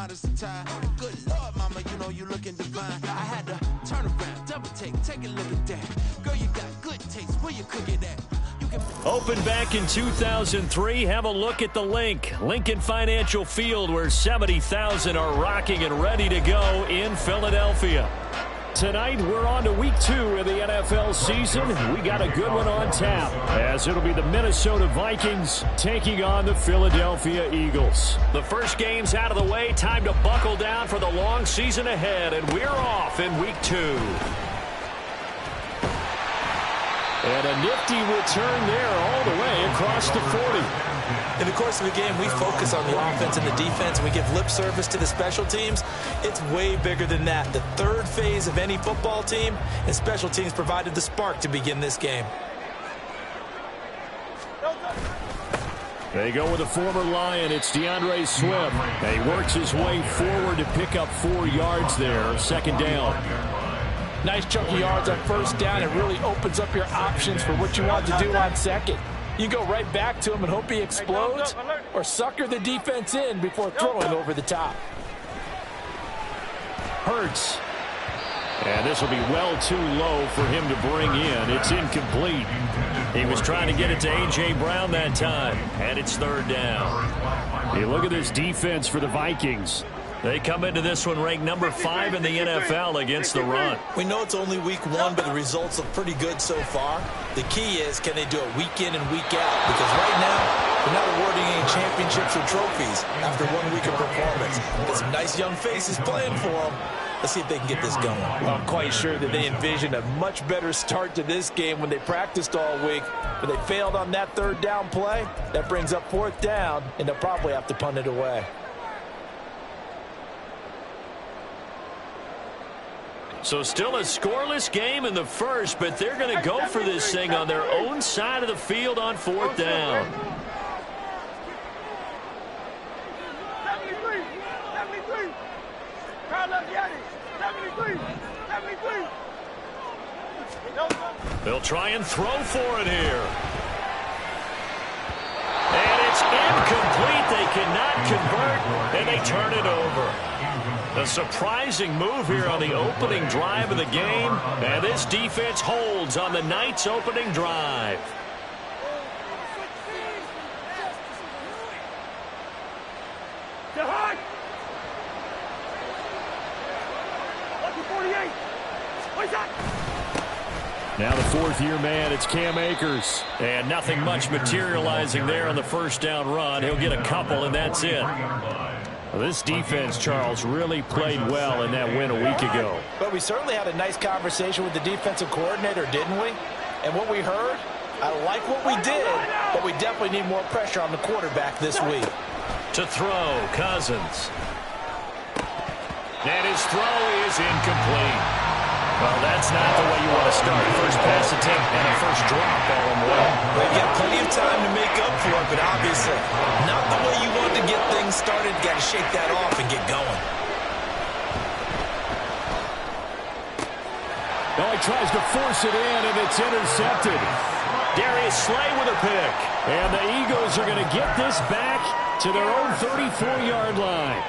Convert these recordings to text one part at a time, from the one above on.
modest attire. Good Lord, mama, you know you looking divine. I had to turn around, double take a look at that. Girl, you got good taste, where you cook it at? Opened back in 2003, have a look at the Lincoln Financial Field, where 70,000 are rocking and ready to go in Philadelphia. Tonight, we're on to week 2 of the NFL season. We got a good one on tap, as it'll be the Minnesota Vikings taking on the Philadelphia Eagles. The first game's out of the way. Time to buckle down for the long season ahead, and we're off in week 2. And a nifty return there all the way across the 40. In the course of the game, we focus on the offense and the defense, and we give lip service to the special teams. It's way bigger than that. The third phase of any football team, and special teams provided the spark to begin this game. They go with a former Lion. It's DeAndre Swift. And he works his way forward to pick up 4 yards there. Second down. Nice chunk of yards on first down. It really opens up your options for what you want to do on second. You go right back to him and hope he explodes, or sucker the defense in before throwing over the top. Hurts. And this will be well too low for him to bring in. It's incomplete. He was trying to get it to A.J. Brown that time, and it's third down. Hey, look at this defense for the Vikings. They come into this one ranked number 5 in the NFL against the run. We know it's only week 1, but the results look pretty good so far. The key is, can they do it week in and week out? Because right now, they're not awarding any championships or trophies after 1 week of performance. Got some nice young faces playing for them. Let's see if they can get this going. I'm quite sure that they envisioned a much better start to this game when they practiced all week. But they failed on that third down play. That brings up fourth down, and they'll probably have to punt it away. So still a scoreless game in the first, but they're going to go for this thing on their own side of the field on fourth down. 73. They'll try and throw for it here. And it's incomplete. They cannot convert, and they turn it over. A surprising move here on the opening drive of the game, and this defense holds on the night's opening drive. Now the fourth-year man, it's Cam Akers. And nothing much materializing there on the first down run. He'll get a couple, and that's it. Well, this defense, Charles, really played well in that win a week ago. But we certainly had a nice conversation with the defensive coordinator, didn't we? And what we heard, I like what we did, but we definitely need more pressure on the quarterback this week. To throw, Cousins. And his throw is incomplete. Well, that's not the way you want to start. First pass attempt and a first drop all in one. They've got plenty of time to make up for it, but obviously not the way you want to get things started. Got to shake that off and get going. Oh, he tries to force it in, and it's intercepted. Darius Slay with a pick. And the Eagles are going to get this back to their own 34-yard line.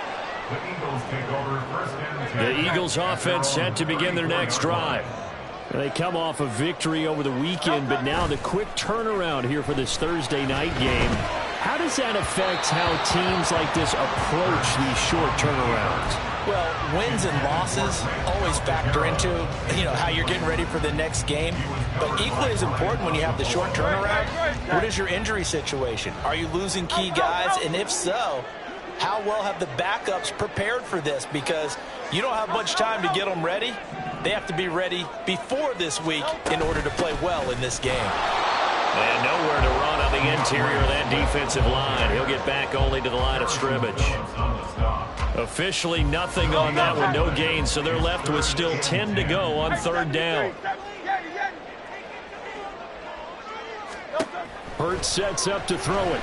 The Eagles offense set to begin their next drive. They come off a victory over the weekend, but now the quick turnaround here for this Thursday night game. How does that affect how teams like this approach these short turnarounds? Well, wins and losses always factor into, how you're getting ready for the next game. But equally as important when you have the short turnaround, what is your injury situation? Are you losing key guys? And if so, how well have the backups prepared for this? Because you don't have much time to get them ready. They have to be ready before this week in order to play well in this game. And nowhere to run on the interior of that defensive line. He'll get back only to the line of scrimmage. Officially nothing on that one, no gain, so they're left with still 10 to go on third down. Hurts sets up to throw it.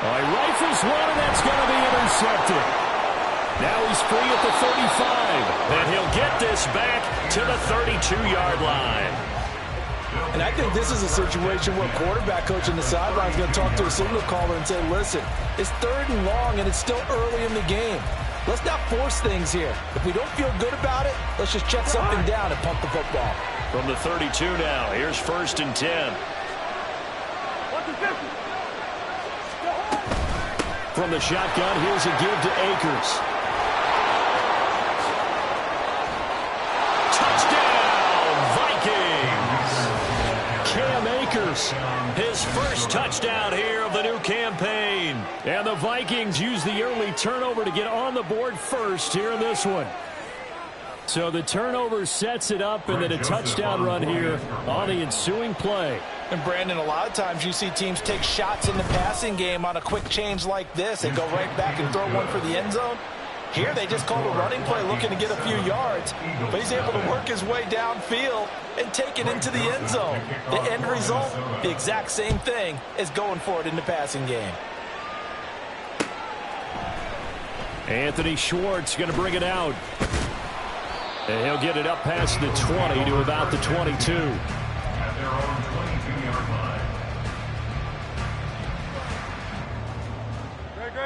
He rifles one, and that's going to be intercepted. Now he's free at the 35, and he'll get this back to the 32-yard line. And I think this is a situation where quarterback coach in the sideline is going to talk to a signal caller and say, listen, it's 3rd and long and it's still early in the game. Let's not force things here. If we don't feel good about it, let's just check something down and pump the football. From the 32 now, here's 1st and 10. From the shotgun, here's a give to Akers. Touchdown, Vikings! Cam Akers, his first touchdown here of the new campaign. And the Vikings use the early turnover to get on the board first here in this one. So the turnover sets it up, and then a touchdown run here on the ensuing play. And Brandon, a lot of times you see teams take shots in the passing game on a quick change like this and go right back and throw one for the end zone. Here they just called a running play looking to get a few yards, but he's able to work his way downfield and take it into the end zone. The end result, the exact same thing as going for it in the passing game. Anthony Schwartz going to bring it out. And he'll get it up past the 20 to about the 22.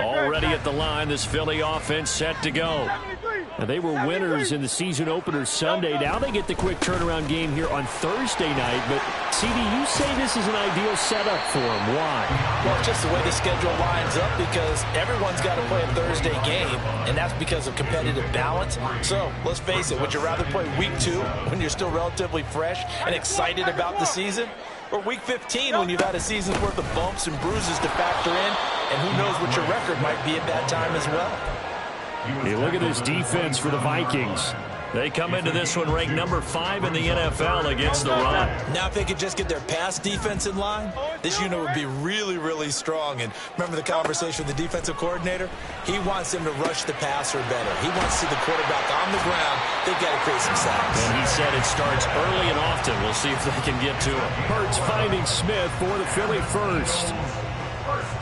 Already at the line, this Philly offense set to go. Now, they were winners in the season opener Sunday. Now they get the quick turnaround game here on Thursday night. But, CD, you say this is an ideal setup for them. Why? Well, it's just the way the schedule lines up because everyone's got to play a Thursday game, and that's because of competitive balance. So, let's face it, would you rather play week 2 when you're still relatively fresh and excited about the season? Or week 15 when you've had a season's worth of bumps and bruises to factor in, and who knows what your record might be at that time as well. Hey, look at this defense for the Vikings. They come into this one ranked number 5 in the NFL against the run. Now if they could just get their pass defense in line, this unit would be really, really strong. And remember the conversation with the defensive coordinator? He wants them to rush the passer better. He wants to see the quarterback on the ground. They've got to create some sacks. And he said it starts early and often. We'll see if they can get to him. Hurts finding Smith for the Philly first.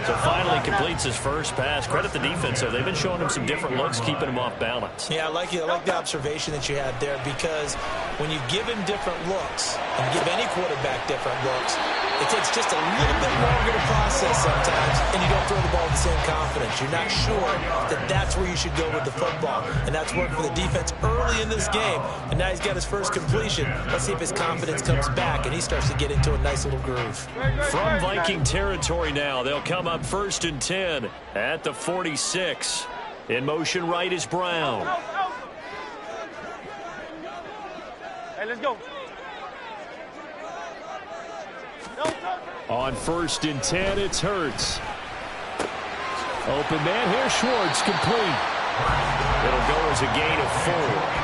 So finally completes his first pass. Credit the defense, though. They've been showing him some different looks, keeping him off balance. Yeah, I like the observation that you had there because when you give him different looks and give any quarterback different looks, it takes just a little bit longer to process sometimes, and you don't throw the ball with the same confidence. You're not sure that that's where you should go with the football, and that's worked for the defense early in this game, and now he's got his first completion. Let's see if his confidence comes back, and he starts to get into a nice little groove. From Viking territory now, they'll come up 1st and 10 at the 46. In motion right is Brown. Hey, let's go. On 1st and 10, it's Hurts. Open man here, Schwartz, complete. It'll go as a gain of 4,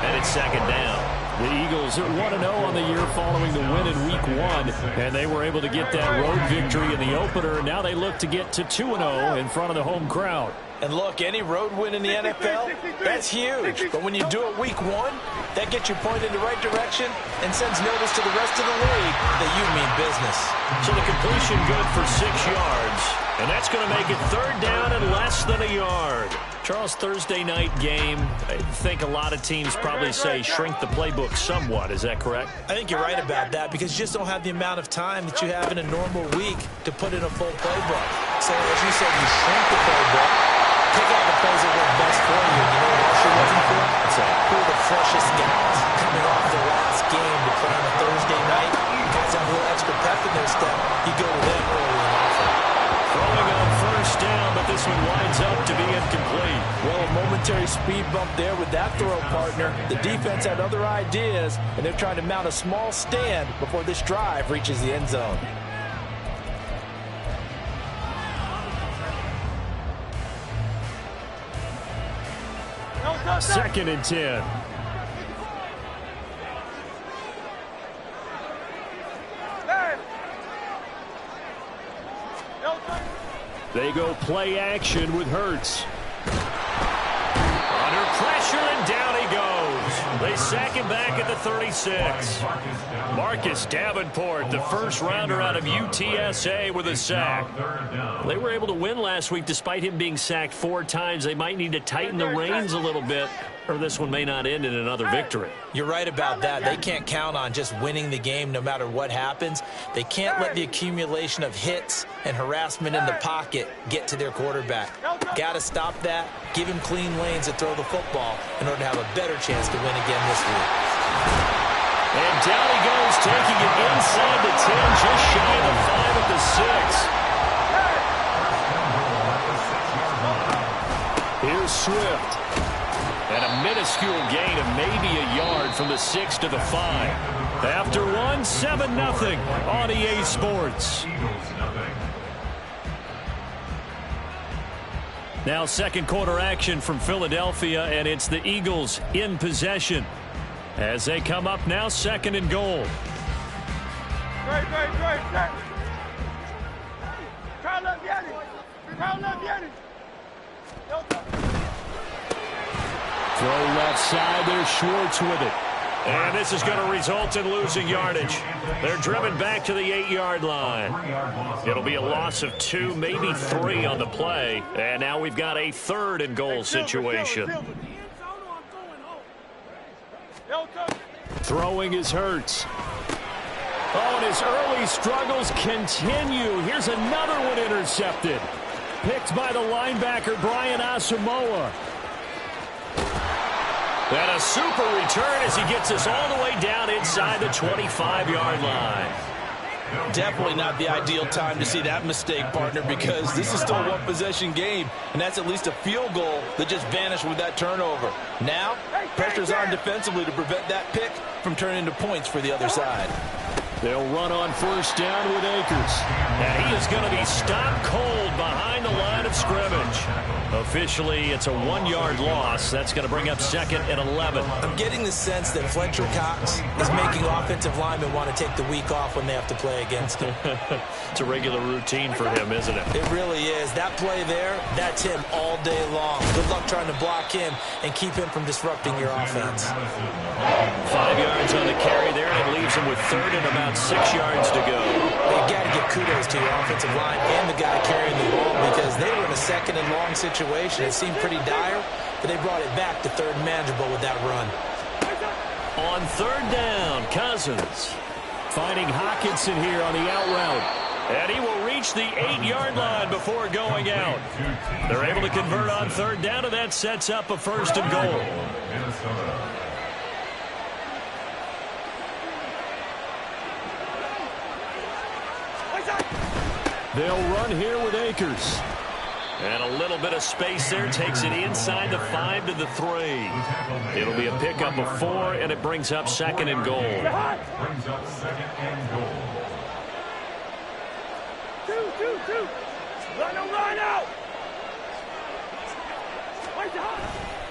and it's 2nd down. The Eagles are 1-0 on the year following the win in Week 1, and they were able to get that road victory in the opener. Now they look to get to 2-0 in front of the home crowd. And look, any road win in the NFL, that's huge. But when you do it Week 1, that gets you pointed in the right direction and sends notice to the rest of the league that you mean business. So the completion good for 6 yards, and that's going to make it 3rd down and less than a yard. Charles, Thursday night game, I think a lot of teams probably say shrink the playbook somewhat. Is that correct? I think you're right about that because you just don't have the amount of time that you have in a normal week to put in a full playbook. So as you said, you shrink the playbook, pick out the plays that work best for you. You know what else you're looking for? Who are the freshest guys coming off the last game to play on a Thursday night? Guys have a little extra pep in their step. You go to them early and often. Throwing on 1st down, but this one winds up to be incomplete. Well, a momentary speed bump there with that throw, partner. The defense had other ideas, and they're trying to mount a small stand before this drive reaches the end zone. Second and 10. They go play action with Hurts. Under pressure, and down he goes. They sack him back at the 36. Marcus Davenport, the first rounder out of UTSA, with a sack. They were able to win last week despite him being sacked 4 times. They might need to tighten the reins a little bit or this one may not end in another victory. You're right about that. They can't count on just winning the game no matter what happens. They can't let the accumulation of hits and harassment in the pocket get to their quarterback. Got to stop that, give him clean lanes to throw the football in order to have a better chance to win again this week. And down he goes, taking it inside the 10, just shy of the 5 at the 6. Here's Swift. And a minuscule gain of maybe a yard from the 6 to the 5. After one, 7-0 on EA Sports. Now second quarter action from Philadelphia, and it's the Eagles in possession as they come up now 2nd and goal. Throw left side, there's Schwartz with it. And this is going to result in losing yardage. They're driven back to the 8-yard line. It'll be a loss of 2, maybe 3 on the play. And now we've got a 3rd and goal situation. Throwing is Hurts. Oh, and his early struggles continue. Here's another one intercepted. Picked by the linebacker, Brian Asamoah. And a super return as he gets us all the way down inside the 25-yard line. Definitely not the ideal time to see that mistake, partner, because this is still a one-possession game, and that's at least a field goal that just vanished with that turnover. Now, pressure's on defensively to prevent that pick from turning into points for the other side. They'll run on first down with Akers. And he is going to be stopped cold behind the line of scrimmage. Officially, it's a 1-yard loss. That's going to bring up 2nd and 11. I'm getting the sense that Fletcher Cox is making offensive linemen want to take the week off when they have to play against him. It's a regular routine for him, isn't it? It really is. That play there, that's him all day long. Good luck trying to block him and keep him from disrupting your offense. 5 yards on the carry there, and it leaves him with 3rd and about 6 yards to go. You got to give kudos to your offensive line and the guy carrying the ball because they were in a 2nd and long situation. It seemed pretty dire, but they brought it back to 3rd and manageable with that run. On 3rd down, Cousins finding Hockenson here on the out route. And he will reach the 8-yard line before going out. They're able to convert on 3rd down, and that sets up a 1st and goal. They'll run here with Akers. And a little bit of space there takes it inside the 5 to the 3. It'll be a pickup of 4, and it brings up 2nd and goal. Two. Run out.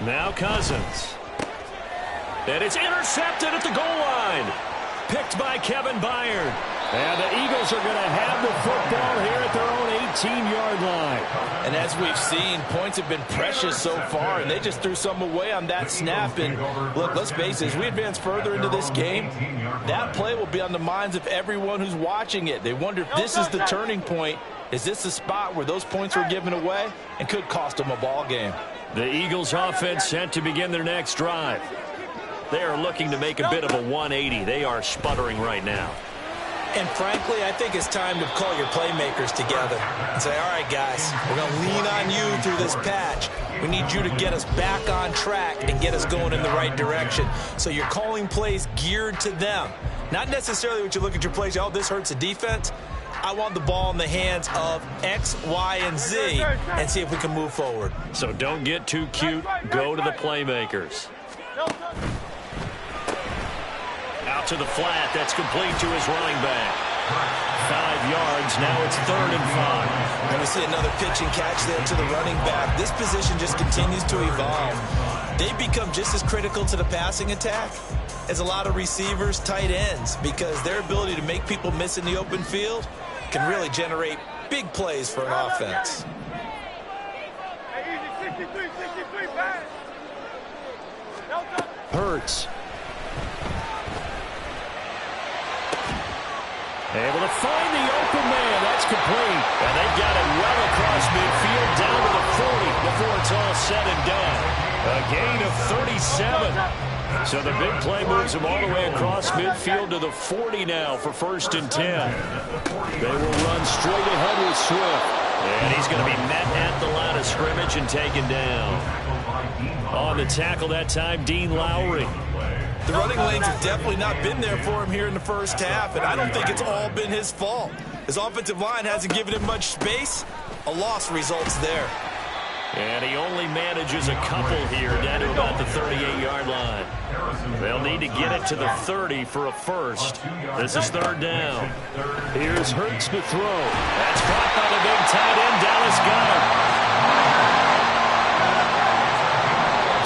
Now Cousins. And it's intercepted at the goal line. Picked by Kevin Byard. And the Eagles are going to have the football here at their own 18-yard line. And as we've seen, points have been precious so far, and they just threw some away on that snap. And look, let's face it, as we advance further into this game, that play will be on the minds of everyone who's watching it. They wonder if this is the turning point. Is this the spot where those points were given away and could cost them a ball game? The Eagles offense set to begin their next drive. They are looking to make a bit of a 180. They are sputtering right now. And frankly, I think it's time to call your playmakers together and say, all right, guys, we're going to lean on you through this patch. We need you to get us back on track and get us going in the right direction. So you're calling plays geared to them. Not necessarily what you look at your plays, oh, this hurts the defense. I want the ball in the hands of X, Y, and Z and see if we can move forward. So don't get too cute. Go to the playmakers. Out to the flat. That's complete to his running back. 5 yards. Now it's 3rd and 5. And we see another pitch and catch there to the running back. This position just continues to evolve. They become just as critical to the passing attack as a lot of receivers, tight ends, because their ability to make people miss in the open field can really generate big plays for an offense. Hurts. Able to find the open man. That's complete. And they've got it well across midfield down to the 40 before it's all said and done. A gain of 37. So the big play moves him all the way across midfield to the 40 now for 1st and 10. They will run straight ahead with Swift. And he's going to be met at the line of scrimmage and taken down. On the tackle that time, Dean Lowry. The running lanes have definitely not been there for him here in the first half, and I don't think it's all been his fault. His offensive line hasn't given him much space. A loss results there. And he only manages a couple here down to about the 38-yard line. They'll need to get it to the 30 for a first. This is 3rd down. Here's Hurts to throw. That's caught by the big tight end, Dallas Goedert.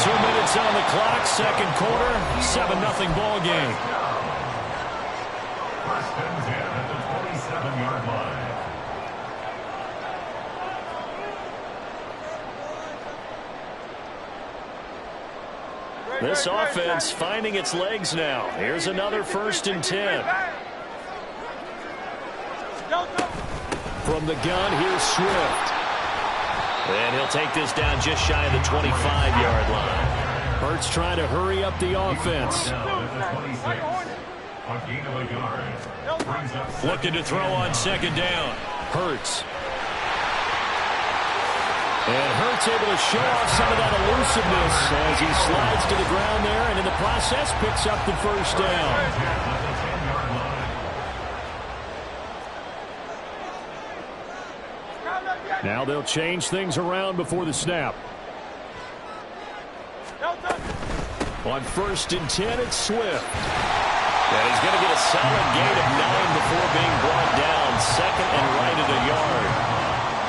2 minutes on the clock, 2nd quarter, 7-0 ball game. First and 10 at the 27-yard line. This offense finding its legs now. Here's another 1st and 10. From the gun, here's Swift. And he'll take this down just shy of the 25-yard line. Hurts trying to hurry up the offense. Looking to throw on 2nd down. Hurts. And Hurts able to show off some of that elusiveness as he slides to the ground there, and in the process picks up the 1st down. Now they'll change things around before the snap. On 1st and 10, it's Swift. And he's going to get a solid gain of 9 before being brought down. 2nd and right at a yard.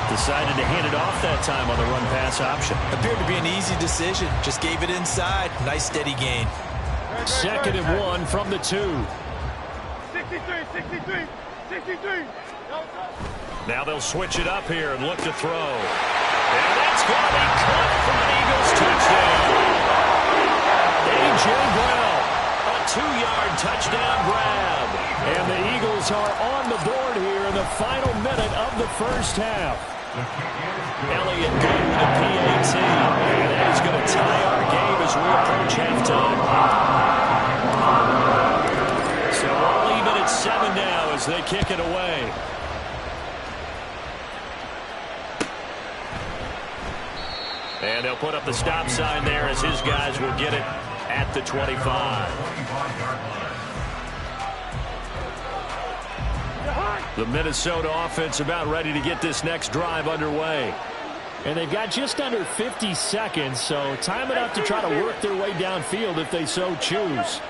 Decided to hand it off that time on the run-pass option. Appeared to be an easy decision. Just gave it inside. Nice steady gain. 2nd and 1 from the 2. 63. Now they'll switch it up here and look to throw. And that's going to be caught for an Eagles touchdown. A.J. Brown, a 2-yard touchdown grab. And the Eagles are on the board here in the final minute of the first half. Elliott good with a PAT. And that is going to tie our game as we approach halftime. So all even at 7 now as they kick it away. And they'll put up the stop sign there as his guys will get it at the 25. The Minnesota offense about ready to get this next drive underway. And they've got just under 50 seconds, so time enough to try to work their way downfield if they so choose.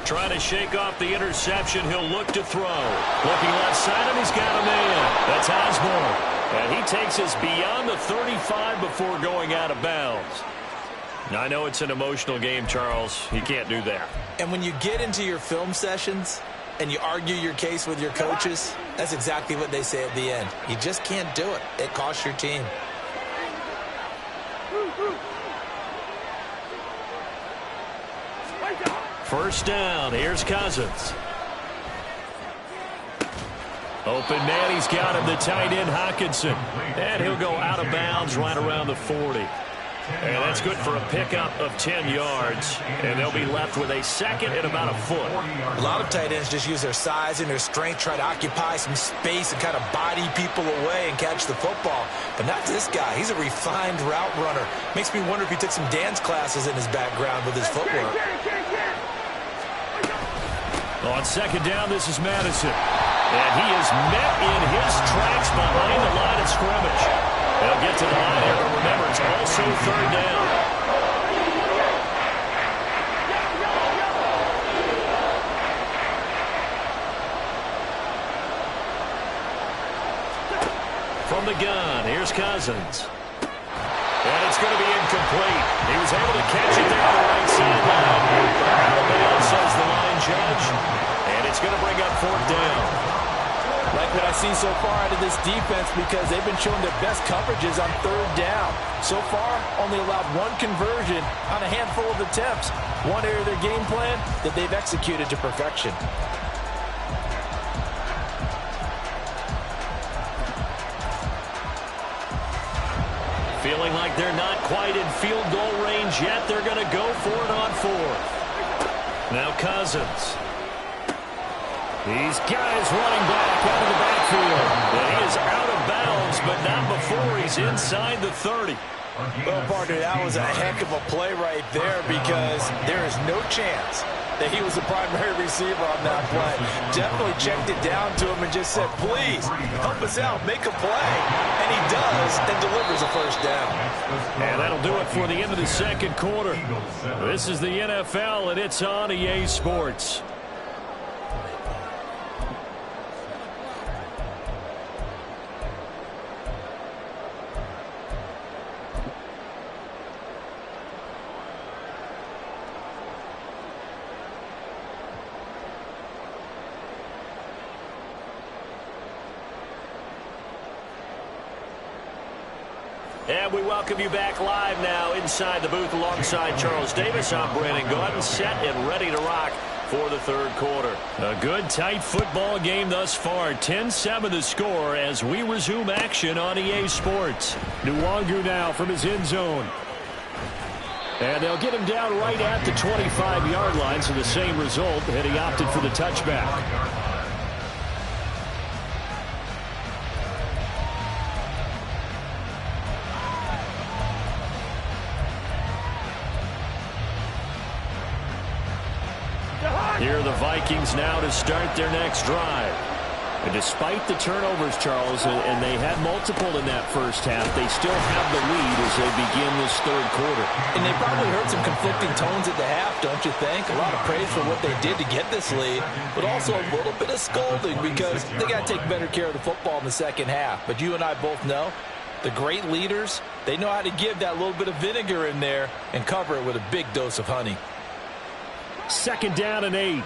Trying to shake off the interception. He'll look to throw. Looking left side, and he's got a man. That's Osborne. And he takes us beyond the 35 before going out of bounds. Now, I know it's an emotional game, Charles. You can't do that. And when you get into your film sessions and you argue your case with your coaches, that's exactly what they say at the end. You just can't do it. It costs your team. First down. Here's Cousins. Open man. He's got him, the tight end, Hockenson. And he'll go out of bounds right around the 40. And that's good for a pickup of 10 yards. And they'll be left with a second and about a foot. A lot of tight ends just use their size and their strength, try to occupy some space and kind of body people away and catch the football. But not this guy. He's a refined route runner. Makes me wonder if he took some dance classes in his background with his footwork. On second down, this is Madison. And he is met in his tracks behind the line of scrimmage. They'll get to the line here, but remember, it's also third down. From the gun, here's Cousins. And it's going to be incomplete. He was able to catch it there on the right sideline. Out of bounds, says the line judge. And it's going to bring up fourth down. Like what I've seen so far out of this defense, because they've been showing their best coverages on third down. So far, only allowed one conversion on a handful of attempts. One area of their game plan that they've executed to perfection. Feeling like they're not quite in field goal range yet. They're going to go for it on fourth. Now Cousins. These guys running back out of the backfield. And he is out of bounds, but not before he's inside the 30. Well, partner, that was a heck of a play right there because there is no chance that he was the primary receiver on that play. Definitely checked it down to him and just said, please, help us out, make a play. And he does and delivers a first down. And that'll do it for the end of the second quarter. This is the NFL, and it's on EA Sports. And we welcome you back live now inside the booth alongside Charles Davis. I'm Brandon Gaudin, set and ready to rock for the third quarter. A good, tight football game thus far. 10-7 the score as we resume action on EA Sports. Nwangu now from his end zone. And they'll get him down right at the 25-yard line, so the same result, and he opted for the touchback. Here are the Vikings now to start their next drive. And despite the turnovers, Charles, and they had multiple in that first half, they still have the lead as they begin this third quarter. And they probably heard some conflicting tones at the half, don't you think? A lot of praise for what they did to get this lead, but also a little bit of scolding because they got to take better care of the football in the second half. But you and I both know the great leaders, they know how to give that little bit of vinegar in there and cover it with a big dose of honey. Second down and 8.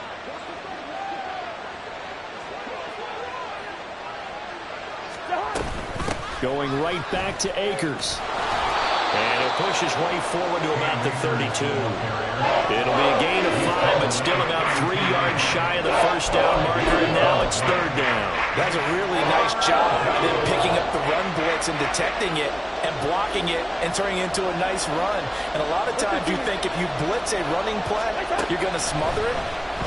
Going right back to Akers. And he'll push his way forward to about the 32. It'll be a gain of 5, but still about 3 yards shy of the first down marker, and now it's third down. That's a really nice job by them picking up the run blitz and detecting it and blocking it and turning it into a nice run. And a lot of times you think if you blitz a running play, you're going to smother it.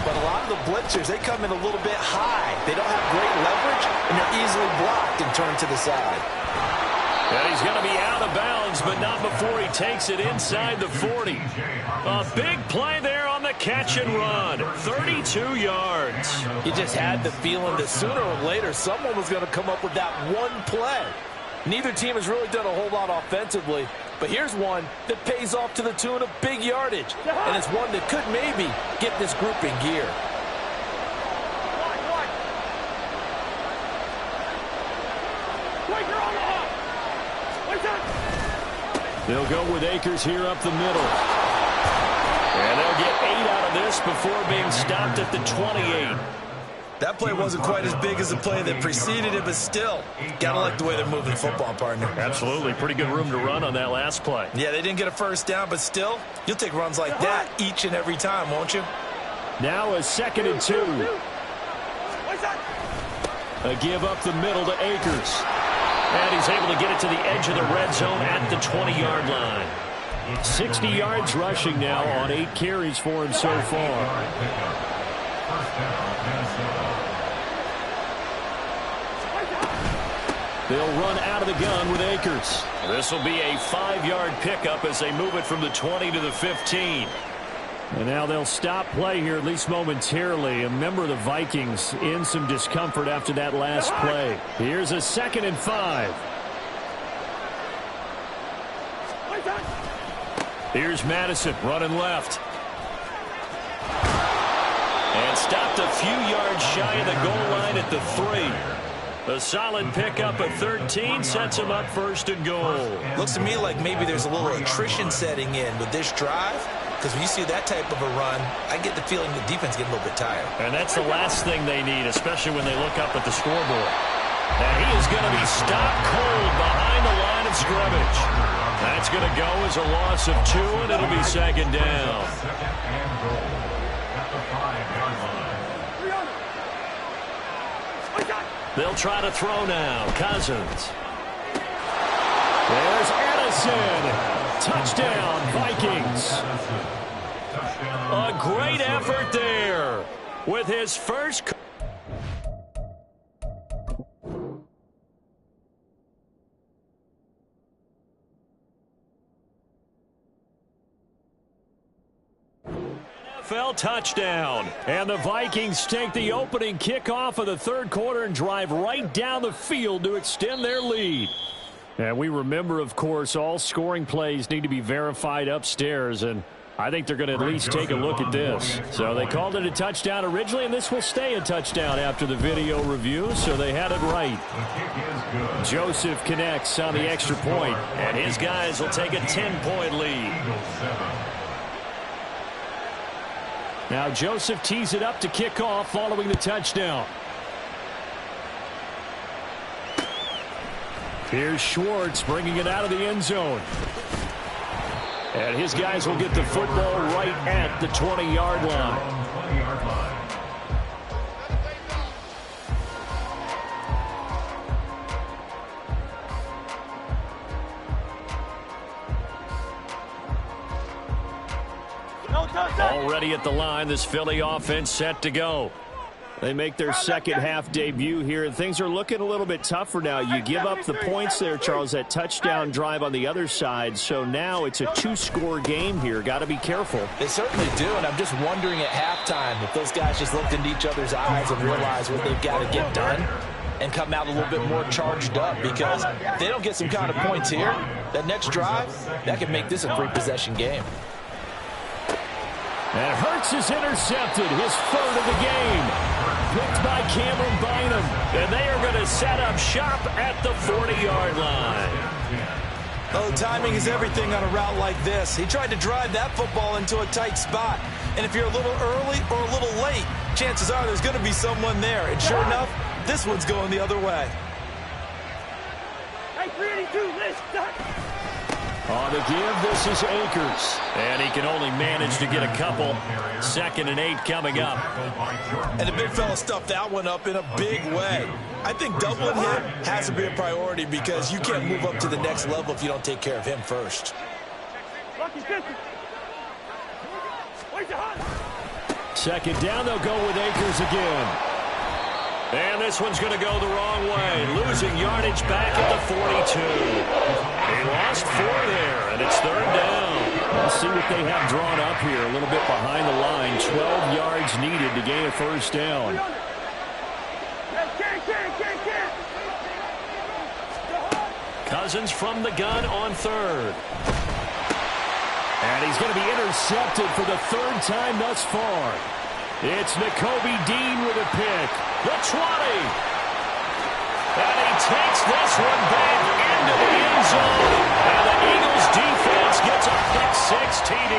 But a lot of the blitzers, they come in a little bit high. They don't have great leverage, and they're easily blocked and turned to the side. And he's going to be out of bounds, but not before he takes it inside the 40. A big play there on the catch and run. 32 yards. You just had the feeling that sooner or later someone was going to come up with that one play. Neither team has really done a whole lot offensively, but here's one that pays off to the tune of big yardage, and it's one that could maybe get this group in gear. They'll go with Akers here up the middle. And they'll get 8 out of this before being stopped at the 28. That play wasn't quite as big as the play that preceded it, but still, gotta like the way they're moving the football, partner. Absolutely. Pretty good room to run on that last play. Yeah, they didn't get a first down, but still, you'll take runs like that each and every time, won't you? Now a 2nd and 2. A give up the middle to Akers. And he's able to get it to the edge of the red zone at the 20-yard line. 60 yards rushing now on 8 carries for him so far. They'll run out of the gun with Akers. This will be a 5-yard pickup as they move it from the 20 to the 15. And now they'll stop play here, at least momentarily. A member of the Vikings in some discomfort after that last play. Here's a 2nd and 5. Here's Madison running left. And stopped a few yards shy of the goal line at the 3. A solid pickup at 13 sets him up 1st and goal. Looks to me like maybe there's a little attrition setting in with this drive. Because when you see that type of a run, I get the feeling the defense getting a little bit tired. And that's the last thing they need, especially when they look up at the scoreboard. And he is going to be stopped cold behind the line of scrimmage. That's going to go as a loss of 2, and it'll be 2nd down. They'll try to throw now. Cousins. There's Addison. in. Touchdown, Vikings. A great effort there with his first. NFL touchdown. And the Vikings take the opening kickoff of the third quarter and drive right down the field to extend their lead. And we remember, of course, all scoring plays need to be verified upstairs, and I think they're going to at least take a look at this. So they called it a touchdown originally, and this will stay a touchdown after the video review, so they had it right. Joseph connects on the extra point, and his guys will take a 10-point lead. Now Joseph tees it up to kick off following the touchdown. Here's Schwartz bringing it out of the end zone. And his guys will get the football right at the 20-yard line. Already at the line, this Philly offense set to go. They make their second half debut here, and things are looking a little bit tougher now. You give up the points there, Charles, that touchdown drive on the other side. So now it's a two-score game here. Got to be careful. They certainly do, and I'm just wondering at halftime if those guys just looked into each other's eyes and realized what they've got to get done and come out a little bit more charged up, because if they don't get some kind of points here, that next drive, that could make this a three-possession game. And Hurts is intercepted, his third of the game. Picked by Cameron Bynum. And they are going to set up shop at the 40-yard line. Oh, timing is everything on a route like this. He tried to drive that football into a tight spot. And if you're a little early or a little late, chances are there's going to be someone there. And sure enough, this one's going the other way. Hey, 382, let's start. On the give, this is Akers. And he can only manage to get a couple. 2nd and 8 coming up. And the big fella stuffed that one up in a big way. I think doubling him has to be a priority, because you can't move up to the next level if you don't take care of him first. Second down, they'll go with Akers again. And this one's going to go the wrong way. Losing yardage back at the 42. He lost 4 there, and it's third down. Let's see what they have drawn up here. A little bit behind the line. 12 yards needed to gain a first down. Cousins from the gun on third. And he's going to be intercepted for the third time thus far. It's Nakobe Dean with a pick. The 20. And he takes this one back into the end zone. And the Eagles defense gets a pick-6 TD.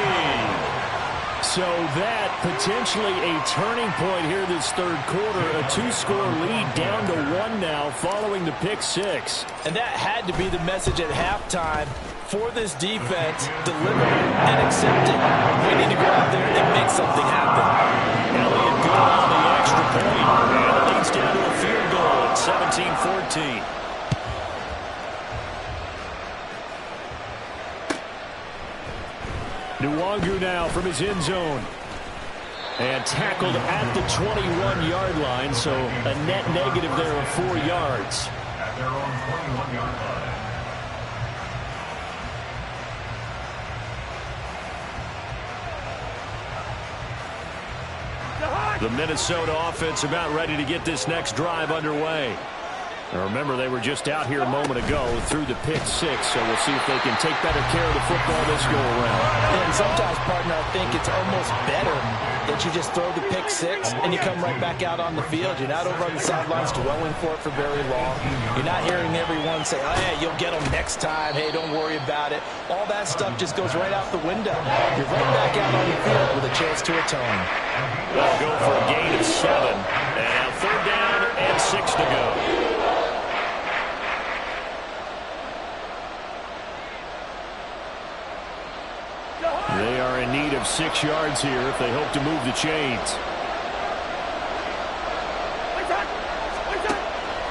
So that potentially a turning point here this third quarter. A 2-score lead down to 1 now following the pick-6. And that had to be the message at halftime for this defense. Deliver and accept it. We need to go out there and make something happen. Elliott good on the extra point. And it leads down to a field goal at 17-14. Nwangu now from his end zone. And tackled at the 21-yard line, so a net negative there of 4 yards. At their own 21-yard line. The Minnesota offense about ready to get this next drive underway. Now remember, they were just out here a moment ago through the pick-6, so we'll see if they can take better care of the football this go-around. And sometimes, partner, I think it's almost better that you just throw the pick-6 and you come right back out on the field. You're not over on the sidelines dwelling for it for very long. You're not hearing everyone say, oh, yeah, you'll get them next time. Hey, don't worry about it. All that stuff just goes right out the window. You're right back out on the field with a chance to atone. They'll go for a gain of 7. And now third down and 6 to go. They are in need of 6 yards here if they hope to move the chains.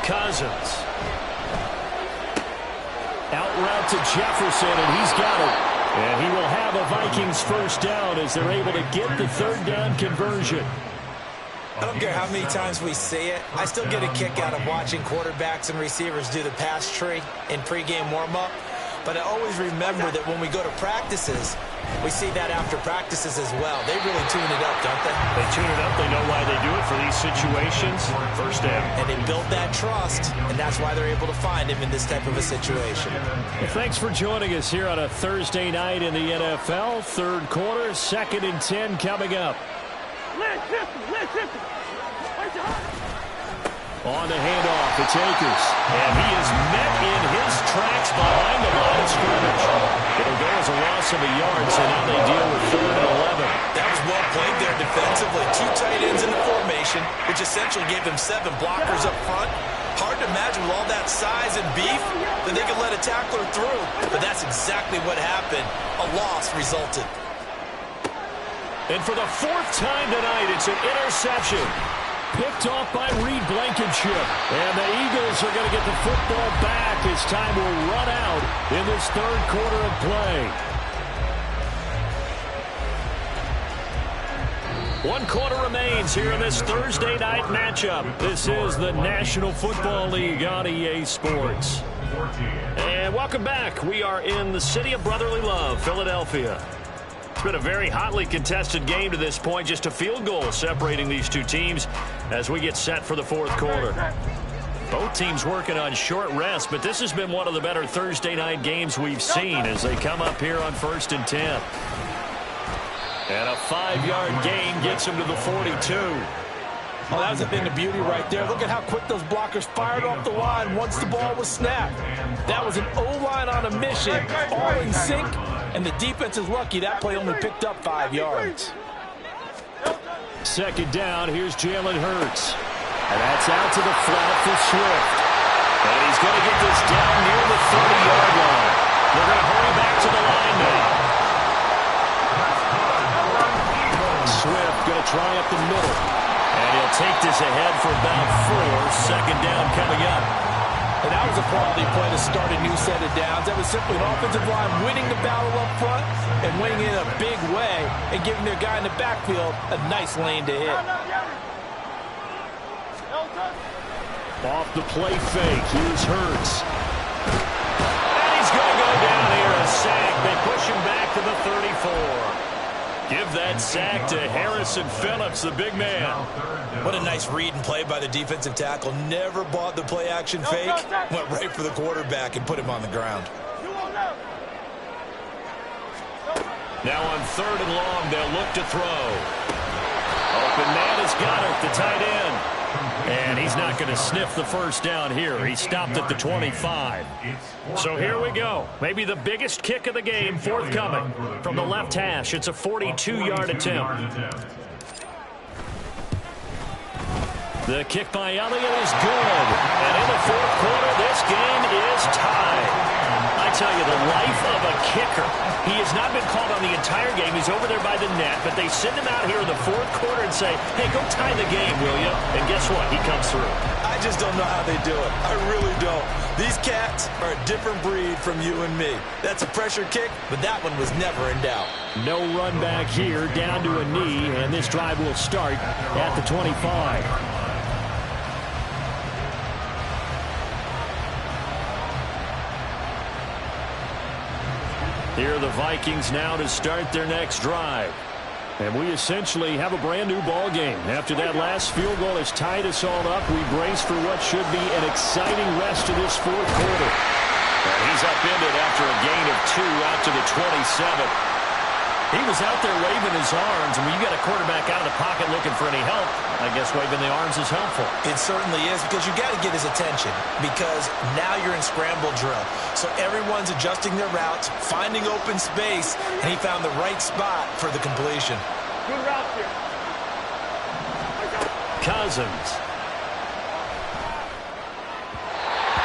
Cousins. Out route to Jefferson, and he's got it. And he will have a Vikings first down as they're able to get the third down conversion. I don't care how many times we see it. I still get a kick out of watching quarterbacks and receivers do the pass tree in pregame warm-up. But I always remember that when we go to practices, we see that after practices as well. They really tune it up, don't they? They tune it up. They know why they do it for these situations. First down. And they build that trust, and that's why they're able to find him in this type of a situation. Well, thanks for joining us here on a Thursday night in the NFL. Third quarter, 2nd and 10 coming up. On the handoff, it's Akers. And he is met in his tracks behind the line of scrimmage. It'll go as a loss of a yard, so now they deal with 3rd and 11. That was well played there defensively. 2 tight ends in the formation, which essentially gave them 7 blockers up front. Hard to imagine with all that size and beef that they could let a tackler through. But that's exactly what happened. A loss resulted. And for the 4th time tonight, it's an interception. Picked off by Reed Blankenship. And the Eagles are going to get the football back as time will run out in this 3rd quarter of play. 1 quarter remains here in this Thursday night matchup. This is the National Football League on EA Sports. And welcome back. We are in the city of brotherly love, Philadelphia. It's been a very hotly contested game to this point. Just a field goal separating these two teams as we get set for the 4th quarter. Both teams working on short rest, but this has been one of the better Thursday night games we've seen as they come up here on 1st and 10. And a 5-yard gain gets him to the 42. Well, that was a thing of beauty right there. Look at how quick those blockers fired off the line once the ball was snapped. That was an O-line on a mission, all in sync, and the defense is lucky that play only picked up 5 yards. 2nd down, here's Jalen Hurts. And that's out to the flat for Swift. And he's going to get this down near the 30-yard line. They're going to hurry back to the line now. Swift going to try up the middle. And he'll take this ahead for about 4. 2nd down coming up. And that was a quality play to start a new set of downs. That was simply an offensive line winning the battle up front and winning it in a big way and giving their guy in the backfield a nice lane to hit. Off the play fake, here's Hurts. And he's going to go down here, a sack. They push him back to the 34. Give that sack to Harrison Phillips, the big man. What a nice read and play by the defensive tackle. Never bought the play-action fake. Went right for the quarterback and put him on the ground. Now on 3rd and long, they'll look to throw. Open man has got it, the tight end. And he's not going to sniff the first down here. He stopped at the 25. So here we go. Maybe the biggest kick of the game forthcoming. From the left hash, it's a 42-yard attempt. The kick by Elliott is good. And in the 4th quarter, this game is tied. I tell you, the life of a kicker. He has not been called on the entire game. He's over there by the net, but they send him out here in the 4th quarter and say, hey, go tie the game, will you? And guess what? He comes through. I just don't know how they do it. I really don't. These cats are a different breed from you and me. That's a pressure kick, but that one was never in doubt. No run back here, down to a knee, and this drive will start at the 25. Here are the Vikings now to start their next drive. And we essentially have a brand new ball game. After that last field goal has tied us all up, we brace for what should be an exciting rest of this 4th quarter. And he's upended after a gain of 2 out to the 27. He was out there waving his arms, and when you got a quarterback out of the pocket looking for any help, I guess waving the arms is helpful. It certainly is, because you got to get his attention, because now you're in scramble drill. So everyone's adjusting their routes, finding open space, and he found the right spot for the completion. Good route here. Cousins.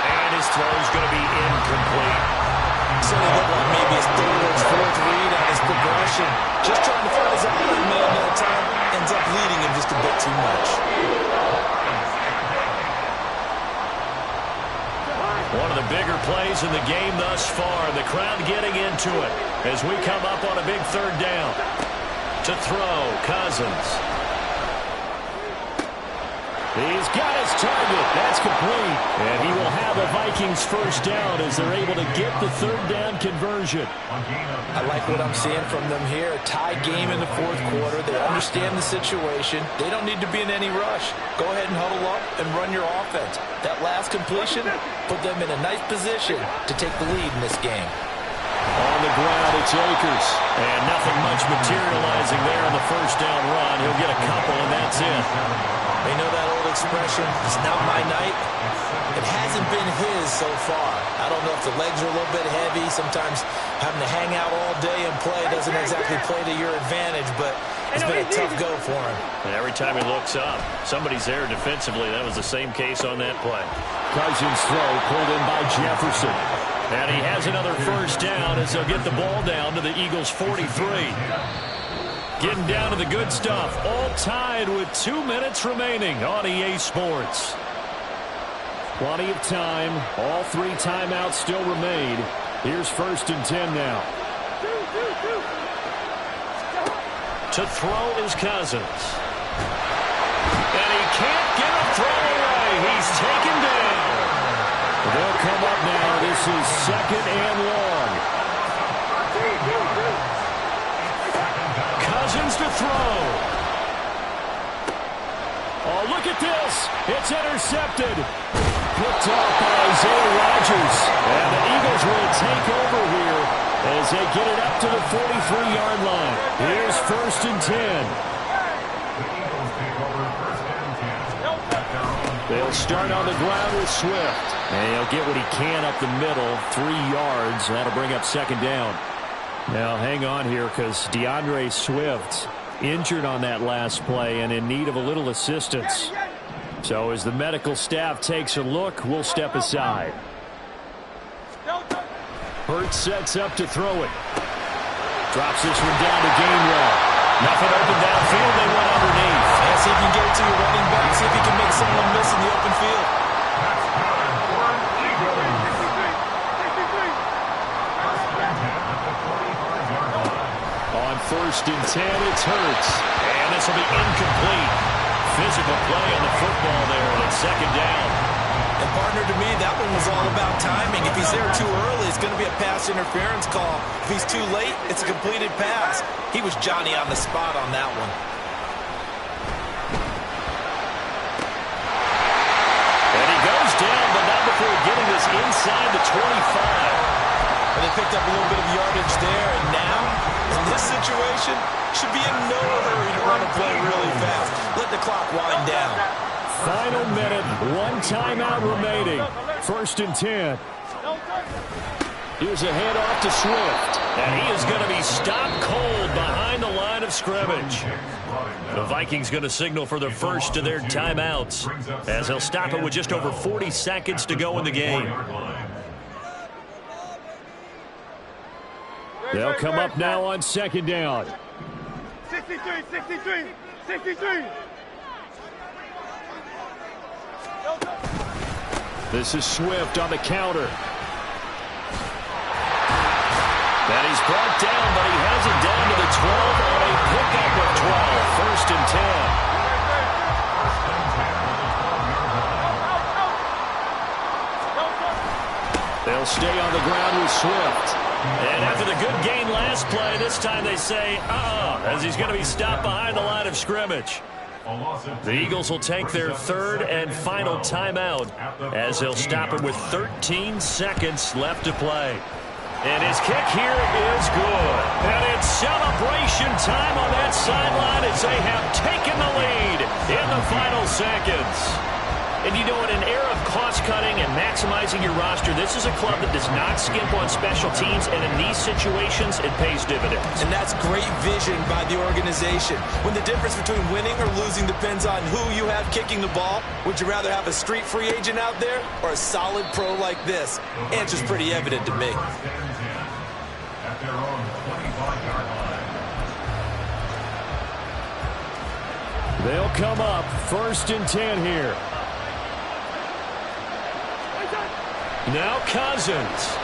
And his throw is going to be incomplete. So it looked like maybe his 3rd or 4th read on his progression. Just trying to find his opening man that time. Ends up leading him just a bit too much. One of the bigger plays in the game thus far. The crowd getting into it as we come up on a big third down. To throw, Cousins. He's got his target. That's complete. And he will have a Vikings first down as they're able to get the third down conversion. I like what I'm seeing from them here. Tie game in the fourth quarter. They understand the situation. They don't need to be in any rush. Go ahead and huddle up and run your offense. That last completion put them in a nice position to take the lead in this game. On the ground, it's Akers. And nothing much materializing there on the first down run. He'll get a couple, and that's it. They know that old expression, it's not my night. It hasn't been his so far. I don't know if the legs are a little bit heavy. Sometimes having to hang out all day and play doesn't exactly play to your advantage, but it's been a tough go for him. And every time he looks up, somebody's there defensively. That was the same case on that play. Cousins throw pulled in by Jefferson. And he has another first down as they'll get the ball down to the Eagles' 43. Getting down to the good stuff. All tied with 2 minutes remaining on EA Sports. Plenty of time. All 3 timeouts still remain. Here's 1st and 10 now. To throw is Cousins. And he can't get a throw away. He's taken down. They'll come up now. This is 2nd and long. Cousins to throw. Oh, look at this. It's intercepted. Picked off by Isaiah Rodgers. And the Eagles will take over here as they get it up to the 43-yard line. Here's 1st and 10. They'll start on the ground with Swift. And he'll get what he can up the middle. 3 yards. That'll bring up 2nd down. Now, hang on here because DeAndre Swift injured on that last play and in need of a little assistance. So as the medical staff takes a look, we'll step aside. Hurts sets up to throw it. Drops this one down to Gainwell. Nothing open downfield. They went underneath. Yeah, see if you can get it to your running back. See if you can make someone miss in the open field. On 1st and 10, it's Hurts. And this will be incomplete. Physical play on the football there, and it's 2nd down. And partner, to me, that one was all about timing. If he's there too early, it's going to be a pass interference call. If he's too late, it's a completed pass. He was Johnny on the spot on that one. And he goes down, but not before getting this inside the 25. And they picked up a little bit of yardage there, and now, in this situation, should be in no hurry to run a play really fast. Let the clock wind down. Final minute, 1 timeout remaining. 1st and 10. Here's a handoff to Swift. And he is going to be stopped cold behind the line of scrimmage. The Vikings going to signal for the first of their timeouts as they'll stop it with just over 40 seconds to go in the game. They'll come up now on 2nd down. 63. This is Swift on the counter. And he's brought down, but he has it down to the 12 on a pickup of 12. 1st and 10. They'll stay on the ground with Swift. And after the good gain last play, this time they say, as he's going to be stopped behind the line of scrimmage. The Eagles will take their 3rd and final timeout as they'll stop it with 13 seconds left to play. And his kick here is good. And it's celebration time on that sideline as they have taken the lead in the final seconds. And you know, in an era of cost-cutting and maximizing your roster, this is a club that does not skimp on special teams, and in these situations, it pays dividends. And that's great vision by the organization. When the difference between winning or losing depends on who you have kicking the ball, would you rather have a street free agent out there or a solid pro like this? Answer's pretty evident to me. They'll come up 1st and 10 here. Now Cousins.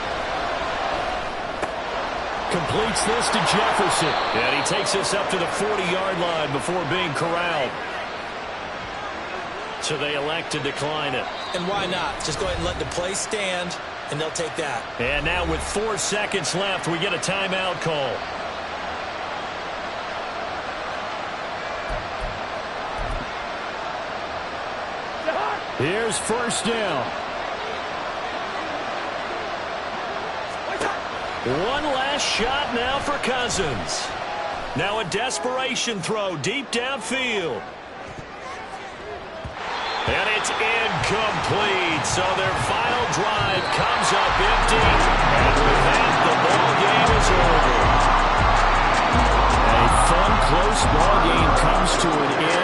Completes this to Jefferson. And he takes us up to the 40-yard line before being corralled. So they elect to decline it. And why not? Just go ahead and let the play stand, and they'll take that. And now with 4 seconds left, we get a timeout call. Here's first down. One last shot now for Cousins. Now a desperation throw deep downfield. And it's incomplete. So their final drive comes up empty. And with that, the ball game is over. A fun, close ball game comes to an end.